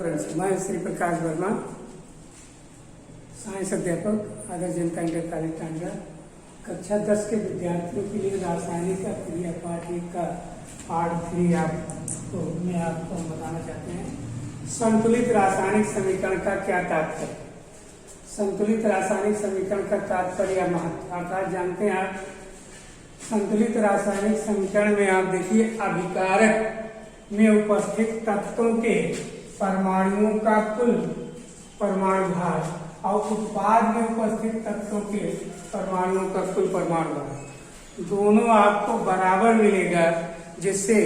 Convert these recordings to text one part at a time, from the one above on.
Friends, मैं Shri Prakash Verma, science अध्यापक, आदर्श जनता inter college Tanda. कक्षा 10 के विद्यार्थियों के लिए रासायनिक क्रिया पाठ 1 का पार्ट 3 आपको बताना चाहते हैं। संतुलित रासायनिक समीकरण का क्या तात्पर्य? संतुलित रासायनिक समीकरण का तात्पर्य या महत्व अर्थात जानते हैं आप। संतुलित रासायनिक समीकरण में आप देखिए, अभिकारक में उपस्थित तत्वों के परमाणुओं का कुल परमाणु भार और उत्पाद में उपस्थित तत्वों के परमाणुओं का कुल परमाणु भार दोनों आपको बराबर मिलेगा, जिससे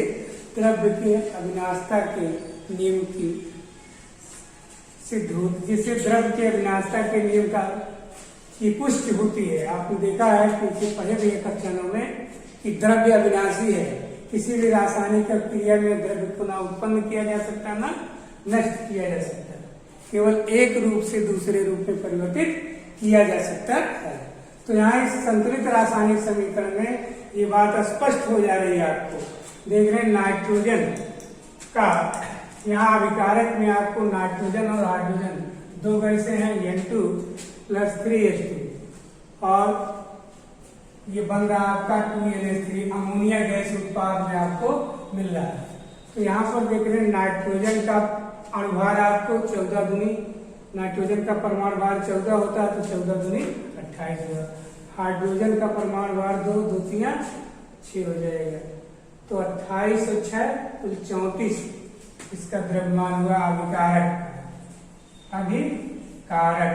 द्रव्य के अविनाशता के नियम की सिद्ध होती, जिससे द्रव्य के अविनाशता के नियम की पुष्टि होती है। आपने देखा है कि पढ़े हुए कक्षाओं में कि द्रव्य अविनाशी है। किसी भी रासायनिक क्रिया में द्रव्य पुनः उत्पन्न किया जा सकता है, ना नष्ट किया जा सकता है, केवल एक रूप से दूसरे रूप में परिवर्तित किया जा सकता है। तो यहाँ इस संतुलित रासायनिक समीकरण में ये बात स्पष्ट हो जा रही है। आपको देख रहे हैं नाइट्रोजन का यहाँ अभिकारक में आपको नाइट्रोजन और हाइड्रोजन दो गैसें हैं, N2 + 3H2, और ये बन रहा आपका 2NH3 अमोनिया गैस उत्पाद में आपको मिल रहा है। तो यहाँ पर देख रहे हैं नाइट्रोजन का अणुभार आपको 14 दूनी, नाइट्रोजन का परमाणु भार 14 होता है, तो 14 दूनी 28 होगा। हाइड्रोजन का परमाणु भार 2 2 3 6 हो जाएगा, तो 28 और 6 कुल 34 इसका द्रव्यमान हुआ अभिकारक। अभिकारक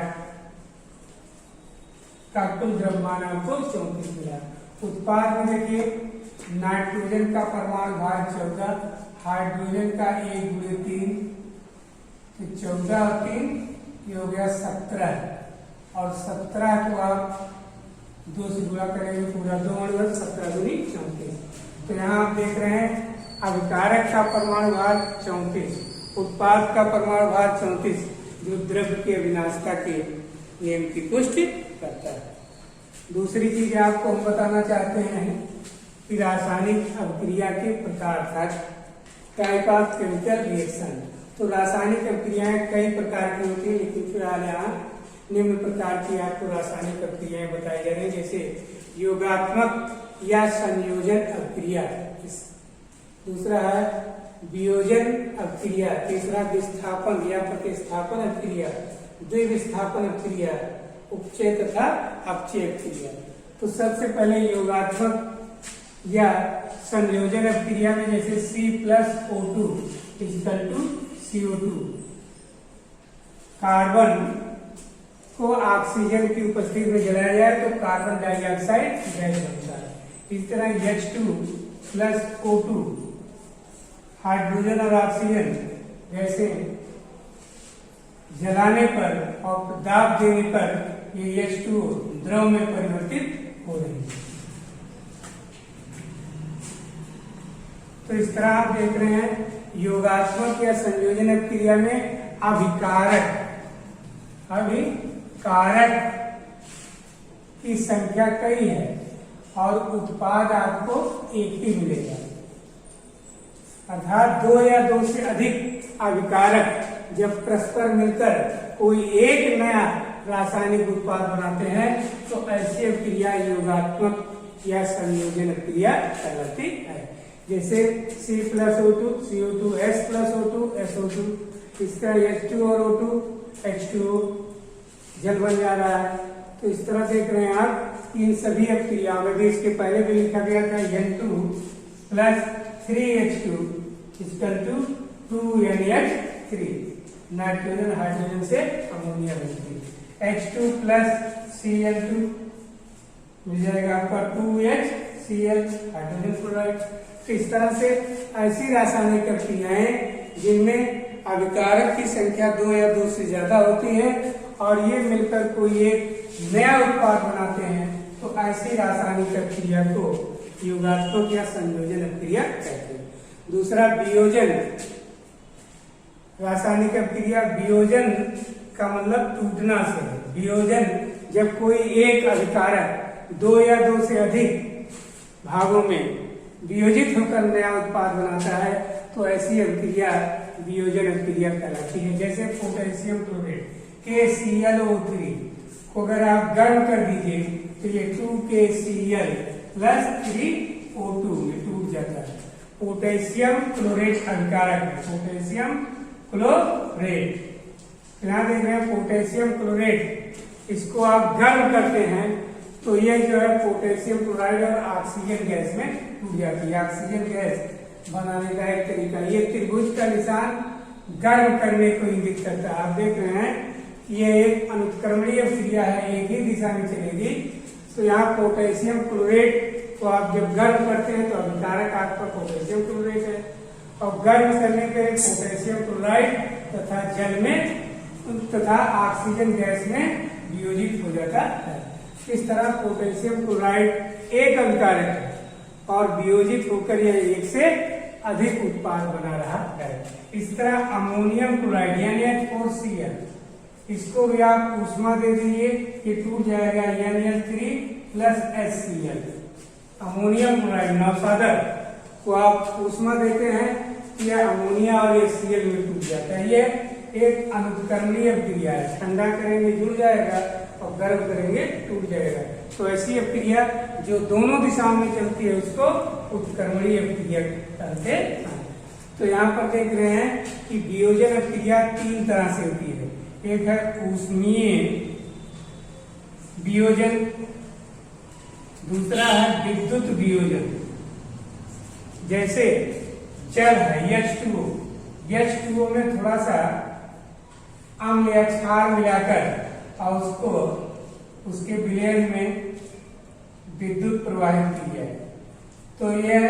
का कुल द्रव्यमान आपको 34 मिला। उत्पाद में देखिए, नाइट्रोजन का परमाणु भार 14, हाइड्रोजन का 1 × 3, तो 14 और 3 ये हो गया 17, और 17 को आप 2 से गुणा करेंगे, पूरा 2 और 17 दूनी 34। तो यहाँ आप देख रहे हैं अभिकारक का परमाणु भार 34, उत्पाद का परमाणु भार 34, जो द्रव्य के विनाशता के नियम की पुष्टि करता है। दूसरी चीज आपको हम बताना चाहते हैं कि रासायनिक अभिक्रिया के प्रकार था, टाइप ऑफ केमिकल रिएक्शन। तो रासायनिक अभिक्रियाएं कई प्रकार की होती है, लेकिन फिलहाल यहाँ निम्न प्रकार की आपको रासायनिक अभिक्रियाएं बताई जा रही है, जैसे योगात्मक या संयोजन अभिक्रिया, दूसरा है वियोजन अभिक्रिया, तीसरा विस्थापन या प्रतिस्थापन अभिक्रिया, द्विविस्थापन अभिक्रिया, उपचय तथा अपचय अभिक्रिया। तो सबसे पहले योगात्मक या संयोजन अभिक्रिया में जैसे C+O2 = CO2, कार्बन को ऑक्सीजन की उपस्थिति में जलाया जाए तो कार्बन डाइऑक्साइड गैस बनता है। इस तरह H2 + O2, हाइड्रोजन और ऑक्सीजन जैसे जलाने पर और दाब देने पर ये H2 द्रव में परिवर्तित हो रही है। तो इस तरह आप देख रहे हैं योगात्मक या संयोजन क्रिया में अभिकारक की संख्या कई है और उत्पाद आपको एक ही मिलेगा, अर्थात 2 या 2 से अधिक अभिकारक जब परस्पर मिलकर कोई एक नया रासायनिक उत्पाद बनाते हैं तो ऐसी अभिक्रिया योगात्मक या संयोजन क्रिया कहलाती है। जैसे C+O2 CO2, S+O2 SO2, इसका H2 और O2 H2O जल बन जा रहा है। तो इस तरह देख रहे हैं आप, इन सभी अभिक्रियाओं में भी इसके पहले भी लिखा गया था N2 + 3H2 = 2NH3, nitrogen hydrogen से अमोनिया बनती है। H2 + Cl2 मिल जाएगा आपका 2HCl, हाइड्रोजन क्लोराइड। तो इस तरह से ऐसी रासायनिक क्रियाएं जिनमें अभिकारक की संख्या 2 या 2 से ज्यादा होती है और ये मिलकर कोई एक नया उत्पाद बनाते हैं, तो ऐसी रासायनिक क्रिया को योगात्मक या संयोजन क्रिया कहते हैं। दूसरा वियोजन रासायनिक क्रिया, वियोजन का मतलब टूटना से है। वियोजन जब कोई एक अभिकारक 2 या 2 से अधिक भागों में वियोजित होकर नया उत्पाद बनाता है, तो ऐसी अभिक्रिया वियोजन अभिक्रिया कहलाती है। जैसे पोटेशियम क्लोरेट KClO3 को अगर आप गर्म कर दीजिए तो ये 2KCl प्लस 3O2 में टूट जाता है। पोटेशियम क्लोरेट हानिकारक है, पोटेशियम क्लोरेट। यहाँ देख रहे हैं पोटेशियम क्लोरेट, इसको आप गर्म करते हैं तो ये जो है पोटेशियम क्लोराइड और ऑक्सीजन गैस में टूट जाती है। ऑक्सीजन गैस बनाने का एक तरीका, ये त्रिभुज का निशान गर्म करने को इंगित करता है। आप देख रहे हैं ये एक अनुत्क्रमणीय क्रिया है, एक ही दिशा में चलेगी। तो यहाँ पोटेशियम क्लोरेट को आप जब गर्म करते हैं तो अभिकारक आपका पोटेशियम क्लोरेट है, और गर्म करने पर पोटेशियम क्लोराइड तथा जल में तथा ऑक्सीजन गैस में वियोजित हो जाता है। इस तरह पोटेशियम क्लोराइड एक अभिकारक है और वियोजित होकर यह एक से अधिक उत्पाद बना रहा है। इस तरह अमोनियम क्लोराइड यानी H4Cl, इसको भी आप ऊष्मा दे दीजिए, ये टूट जाएगा NH3 plus HCl। Ammonium chloride नवसादर को आप ऊष्मा देते हैं, यह अमोनिया और HCl में टूट जाता है। ये एक अनुत्क्रमणीय क्रिया है, ठंडा करेंगे जुड़ जाएगा और गर्म करेंगे टूट जाएगा। तो ऐसी अभिक्रिया जो दोनों दिशाओं में चलती है उसको उत्क्रमणीय अभिक्रिया कहते हैं। तो यहाँ पर देख रहे हैं कि वियोजन अभिक्रिया तीन तरह से होती है। एक है ऊष्मीय वियोजन, दूसरा है विद्युत वियोजन। जैसे जल है H2O में थोड़ा सा अम्ल या क्षार मिलाकर और उसको उसके विलयन में विद्युत प्रवाहित की जाए तो यह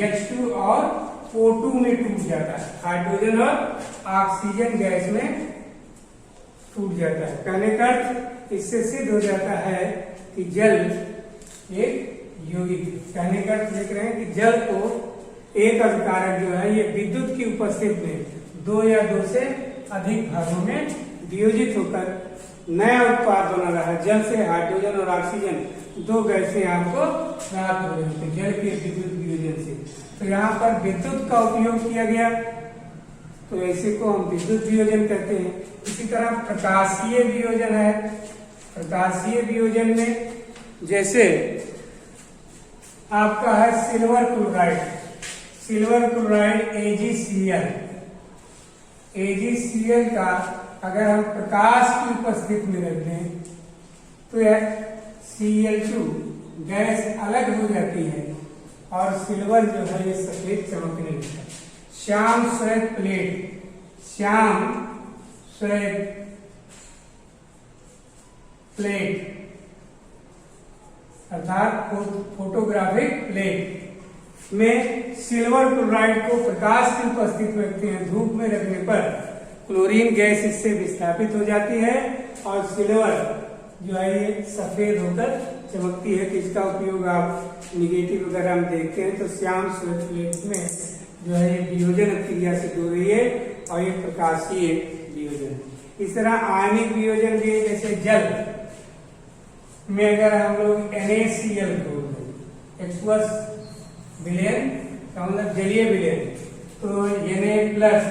H2 और O2 में टूट जाता है, हाइड्रोजन और ऑक्सीजन गैस में टूट जाता है। कहने का अर्थ इससे सिद्ध हो जाता है कि जल एक यौगिक है। कहने का अर्थ देख रहे हैं कि जल को एक अभिकारक जो है ये विद्युत की उपस्थिति में दो या दो से अधिक भागों में वियोजित होकर नया उत्पाद बना रहा है। जल से हाइड्रोजन और ऑक्सीजन दो गैसें आपको प्राप्त हो रही है जल के विद्युत वियोजन से। तो यहाँ पर विद्युत का उपयोग किया गया तो ऐसे को हम विद्युत वियोजन कहते हैं। इसी तरह प्रकाशीय वियोजन है। प्रकाशीय वियोजन में जैसे आपका है सिल्वर क्लोराइड AgCl का अगर हम प्रकाश की उपस्थिति में रख दें तो यह Cl2 गैस अलग हो जाती है और सिल्वर जो है ये सफेद चमकने लगता है। श्याम श्वेत प्लेट अर्थात फोटोग्राफिक प्लेट में सिल्वर क्लोराइड को प्रकाश की उपस्थिति में रखते हैं। धूप में रखने पर क्लोरीन गैस इससे विस्थापित हो जाती है और सिल्वर जो है ये सफेद होकर चमकती है। तो इसका उपयोग आप निगेटिव वगैरह हम देखते हैं तो श्याम श्वेत प्लेट में जो है ये वियोजन क्रिया से हो रही है और ये प्रकाशीय वियोजन। इस तरह आयनिक वियोजन भी है। जैसे जल में अगर हम लोग NaCl को एक्वस विलयन का मतलब जलीय विलयन तो Na प्लस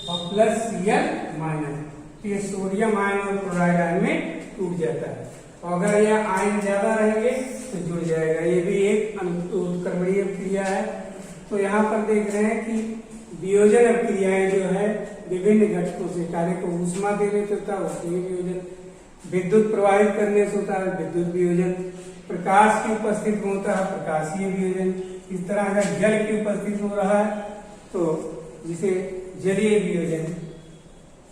और प्लस Cl माइनस, तो ये सोडियम आयन और क्लोराइड आयन में टूट जाता है। और अगर यह आयन ज्यादा रहेंगे तो जुड़ जाएगा। ये भी एक उत्क्रमणीय क्रिया है। तो यहाँ पर देख रहे हैं कि वियोजन क्रियाएं जो है विभिन्न घटकों से, कार्य को ऊष्मा देने से होता है ऊष्मीय वियोजन, विद्युत प्रवाहित करने से होता है विद्युत वियोजन, प्रकाश की उपस्थिति में होता है प्रकाशीय वियोजन। इस तरह अगर जल की उपस्थिति में हो रहा है तो जिसे जलीय वियोजन,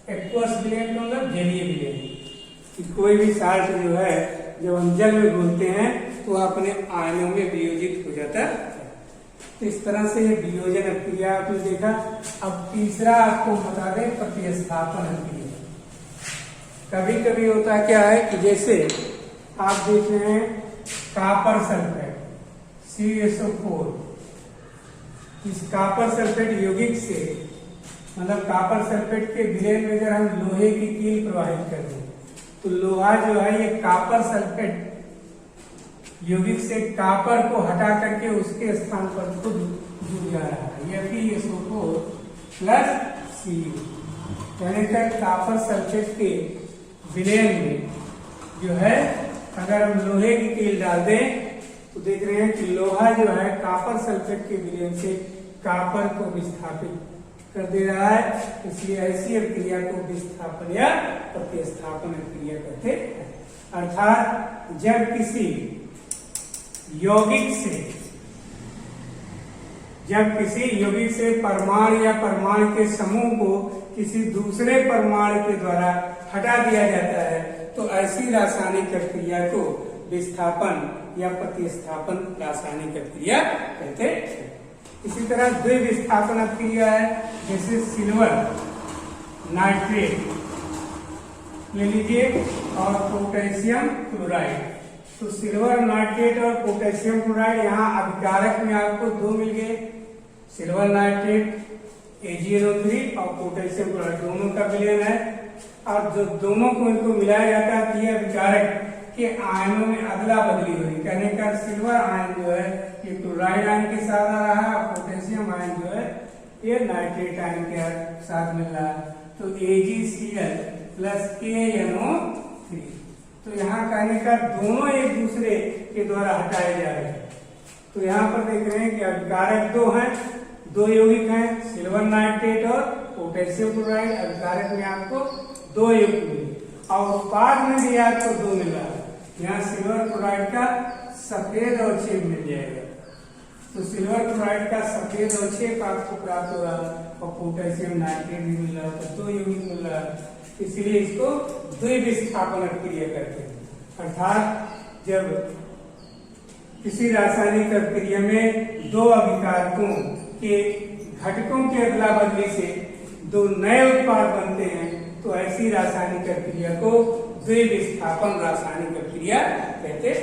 एक्वस विलयन मतलब जलीय विलयन। कोई भी साल्ट जो है जब हम जल में घोलते हैं तो अपने आयनों में वियोजित हो जाता है। तो इस तरह से ये वियोजन क्रिया आपने देखा। अब तीसरा आपको बता दें प्रतिस्थापन क्रिया। कभी कभी होता क्या है कि जैसे आप देख रहे हैं कॉपर सल्फेट CSO4, इस कॉपर सल्फेट यौगिक से मतलब कॉपर सल्फेट के विलयन में अगर हम लोहे की कील प्रवाहित कर दें तो लोहा जो है ये कॉपर सल्फेट यौगिक से कॉपर को हटा करके उसके स्थान पर खुद जुड़ जा रहा है। यह FeSO4 प्लस यानी कि कॉपर सल्फेट के विलयन में जो है अगर हम लोहे की कील डाल दें तो देख रहे हैं कि लोहा जो है कॉपर सल्फेट के विलयन से कॉपर को विस्थापित कर दे रहा है, इसलिए ऐसी अभिक्रिया को विस्थापन या प्रतिस्थापन अभिक्रिया कहते हैं। अर्थात जब किसी यौगिक से परमाणु या परमाणु के समूह को किसी दूसरे परमाणु के द्वारा हटा दिया जाता है तो ऐसी रासायनिक अभिक्रिया को विस्थापन या प्रतिस्थापन रासायनिक अभिक्रिया कहते हैं। इसी तरह द्विविस्थापन अभिक्रिया है, जैसे सिल्वर नाइट्रेट ले लीजिए और पोटेशियम क्लोराइड। तो सिल्वर नाइट्रेट और पोटेशियम क्लोराइड, यहाँ अभिकारक में आपको दो मिल गए, सिल्वर नाइट्रेट AgNO3 और पोटेशियम क्लोराइड दोनों का विलयन है। और जो दोनों को इनको मिलाया जाता है तो यह अभिकारक के आयनों में अदला बदली हो रही, कहने का सिल्वर आयन जो है ये क्लोराइड आयन के साथ आ रहा है और पोटेशियम आयन जो है ये नाइट्रेट आयन के साथ मिल रहा है। तो AgCl प्लस KNO3, तो यहाँ कहने का दोनों एक दूसरे के द्वारा हटाए जा रहे हैं। तो यहाँ पर देख रहे हैं कि अभिकारक दो हैं, दो यौगिक हैं, सिल्वर नाइट्रेट और पोटेशियम क्लोराइड। अभिकारक में आपको दो यौगिक मिले और उत्पाद में भी आपको दो मिल रहा है। यहाँ सिल्वर क्लोराइड का सफेद अवक्षेप मिल जाएगा, तो सिल्वर क्लोराइड का सफेद अवक्षेप आपको प्राप्त होगा और पोटेशियम नाइट्रेट भी मिल रहा है, तो दो यौगिक मिल रहा है, इसलिए इसको द्विविस्थापन अभिक्रिया कहते हैं। अर्थात जब किसी रासायनिक अभिक्रिया में दो अभिकारकों के घटकों के अदला बदली से दो नए उत्पाद बनते हैं तो ऐसी रासायनिक अभिक्रिया को द्विविस्थापन रासायनिक अभिक्रिया कहते हैं।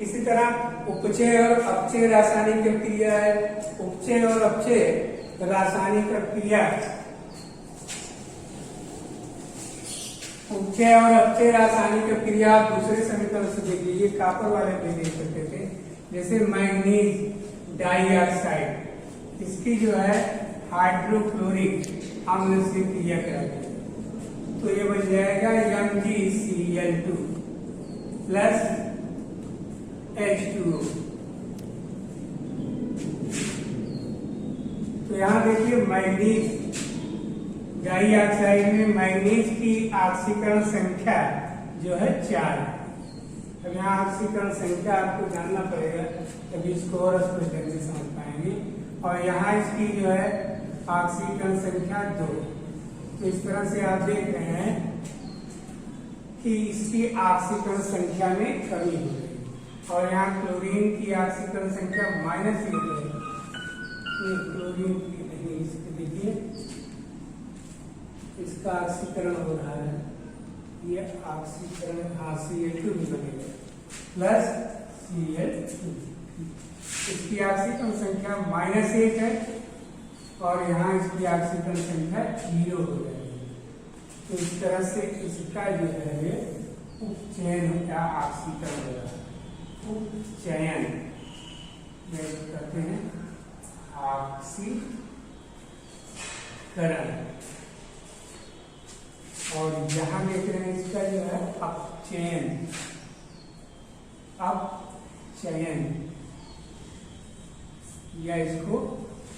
इसी तरह उपचय और अपचय रासायनिक अभिक्रिया है। उपचय और अपचय रासायनिक अभिक्रिया, उपचय और अपचय रासायनिक अभिक्रिया आप दूसरे समीकरण से देख लीजिए, कॉपर वाले पे देख सकते थे। जैसे मैग्नीज डाइऑक्साइड, इसकी जो है हाइड्रोक्लोरिक अम्ल से क्रिया कराते हैं तो ये बन जाएगा MgCl2 प्लस H2O। तो यहाँ देखिए मैग्नीज डाइऑक्साइड में मैग्नीज की ऑक्सीकरण संख्या जो है 4। अब यहाँ ऑक्सीकरण संख्या आपको जानना पड़ेगा तभी इसको और स्पष्ट ढंग से समझ पाएंगे। और यहाँ इसकी जो है ऑक्सीकरण संख्या 2। तो इस तरह से आप देख रहे हैं कि इसकी ऑक्सीकरण संख्या में कमी हो रही है। और यहाँ क्लोरीन की ऑक्सीकरण संख्या -1 है, क्लोरीन की नहीं, इसके देखिए इसका ऑक्सीकरण हो रहा है, ये ऑक्सीकरण Cl2 भी बनेगा प्लस Cl2, इसकी ऑक्सीकरण संख्या -1 है और यहाँ इसकी ऑक्सीकरण संख्या 0 हो जाएगी। तो इस तरह से इसका जो है ये उपचयन या ऑक्सीकरण हो रहा है। उपचयन कहते हैं ऑक्सीकरण। और यहाँ देख रहे हैं इसका जो है अपचयन, अपचयन या इसको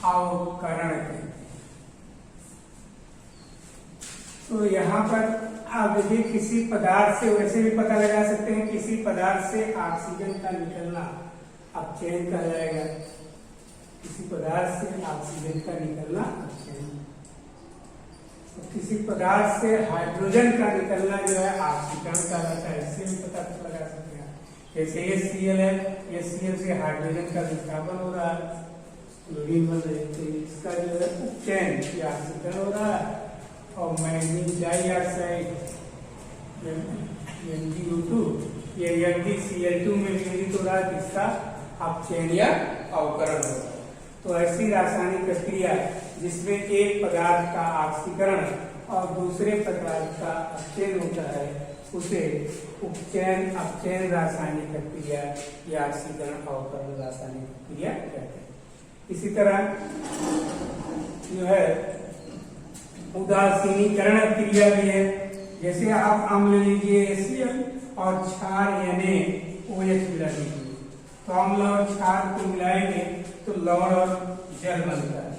अवकरण कहते हैं। तो यहाँ पर आप देखिए किसी पदार्थ से, वैसे भी पता लगा सकते हैं, किसी पदार्थ से ऑक्सीजन का निकलना अपचयन कहलाएगा। किसी पदार्थ से ऑक्सीजन का निकलना अपचयन, तो किसी पदार्थ से हाइड्रोजन का निकलना जो है ऑक्सीकरण कहलाता है। इससे भी पता लगा सकते हैं। जैसे ये Cl है, ये Cl से हाइड्रोजन का विस्थापन हो रहा है, क्लोरीन बन रही है, तो इसका जो है उपचयन या ऑक्सीकरण हो रहा है। और मैग्नीज डाइऑक्साइड MgO2 ये MgCl2 में विघटित हो रहा है, इसका अपचयन या अवकरण हो रहा है। तो ऐसी रासायनिक प्रक्रिया जिसमें एक पदार्थ का ऑक्सीकरण और दूसरे पदार्थ का अपचयन होता है उसे उपचयन अपचयन रासायनिक प्रक्रिया या ऑक्सीकरण अवकरण रासायनिक प्रक्रिया कहते हैं। इसी तरह जो है उदासीनीकरण क्रिया भी है। जैसे आप अम्ल लीजिए HCl और क्षार NaOH मिला लीजिए, तो अम्ल और क्षार को मिलाएंगे तो लवण और जल बनता है।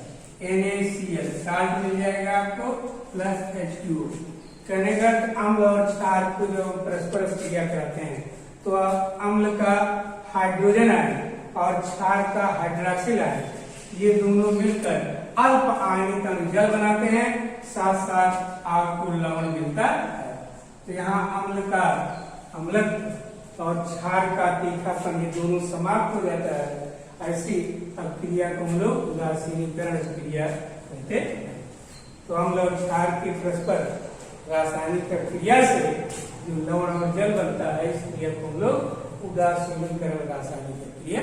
NaCl साल्ट मिल जाएगा आपको प्लस H2O। कहने का अम्ल और क्षार को जब हम परस्पर क्रिया कराते हैं तो अम्ल का हाइड्रोजन आयन और क्षार का हाइड्रोक्सिल आयन, ये दोनों मिलकर अल्प आयनिक अणु जल बनाते हैं, साथ साथ आपको लवण मिलता है। तो यहाँ अम्ल का अम्लत्व और क्षार का तीखापन ये दोनों समाप्त हो जाता है। ऐसी क्रिया को हम लोग उदासीनीकरण क्रिया कहते हैं। तो अम्ल और क्षार की परस्पर रासायनिक क्रिया से जो लवण और जल बनता है, इस क्रिया को हम लोग उदासीनीकरण रासायनिक क्रिया